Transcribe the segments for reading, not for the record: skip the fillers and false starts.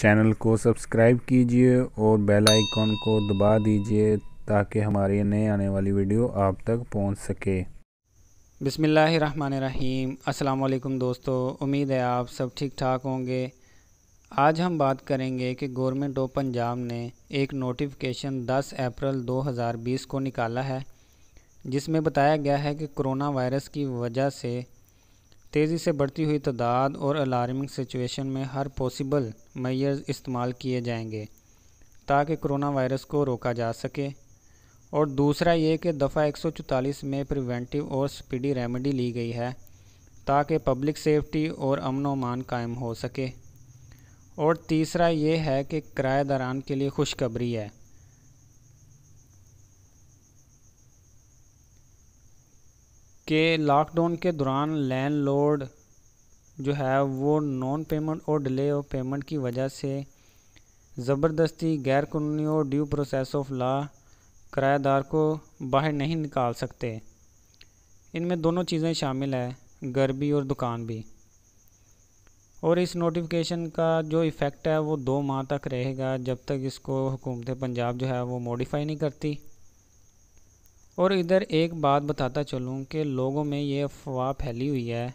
Channel को subscribe कीजिए और बेल आइकॉन को दबा दीजिए ताकि हमारी नए आने वाली वीडियो आप तक पहुंच सके। बिस्मिल्लाहिर्रहमानिर्रहीम। अस्सलाम वालेकुम दोस्तों, उम्मीद है आप सब ठीक ठाक होंगे। आज हम बात करेंगे कि गवर्नमेंट ऑफ पंजाब ने एक नोटिफिकेशन 10 अप्रैल 2020 को निकाला है, जिसमें बताया गया है कि कोरोना वायरस की वजह से तेज़ी से बढ़ती हुई तादाद और अलार्मिंग सिचुएशन में हर पॉसिबल मेजर्स इस्तेमाल किए जाएंगे ताकि कोरोना वायरस को रोका जा सके। और दूसरा ये कि दफ़ा 144 में प्रिवेंटिव और स्पीडी रेमेडी ली गई है ताकि पब्लिक सेफ्टी और अमन व अमान कायम हो सके। और तीसरा ये है कि किराएदारान के लिए खुशखबरी है कि लॉकडाउन के दौरान लैंडलॉर्ड जो है वो नॉन पेमेंट और डिले ऑफ पेमेंट की वजह से ज़बरदस्ती, गैर कानूनी और ड्यू प्रोसेस ऑफ लॉ किराएदार को बाहर नहीं निकाल सकते। इनमें दोनों चीज़ें शामिल है, घर भी और दुकान भी। और इस नोटिफिकेशन का जो इफ़ेक्ट है वो 2 माह तक रहेगा, जब तक इसको हुकूमत पंजाब जो है वो मॉडिफाई नहीं करती। और इधर एक बात बताता चलूँ कि लोगों में ये अफवाह फैली हुई है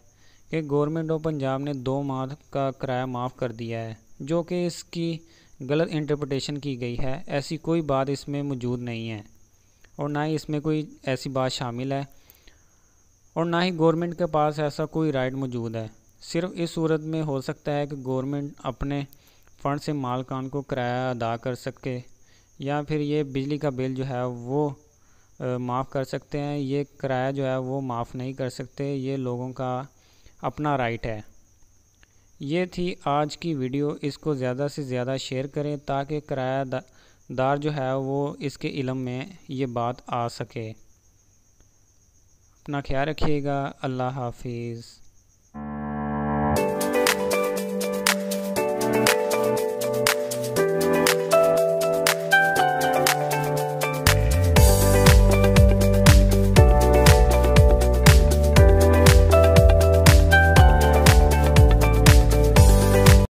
कि गवर्नमेंट ऑफ पंजाब ने 2 माह का किराया माफ़ कर दिया है, जो कि इसकी गलत इंटरप्रिटेशन की गई है। ऐसी कोई बात इसमें मौजूद नहीं है और ना ही इसमें कोई ऐसी बात शामिल है और ना ही गवर्नमेंट के पास ऐसा कोई राइट मौजूद है। सिर्फ इस सूरत में हो सकता है कि गवर्नमेंट अपने फ़ंड से मालकान को किराया अदा कर सके, या फिर ये बिजली का बिल जो है वो माफ़ कर सकते हैं। ये किराया जो है वो माफ़ नहीं कर सकते, ये लोगों का अपना राइट है। ये थी आज की वीडियो। इसको ज़्यादा से ज़्यादा शेयर करें ताकि किरायादार जो है वो इसके इल्म में ये बात आ सके। अपना ख्याल रखिएगा। अल्लाह हाफिज़।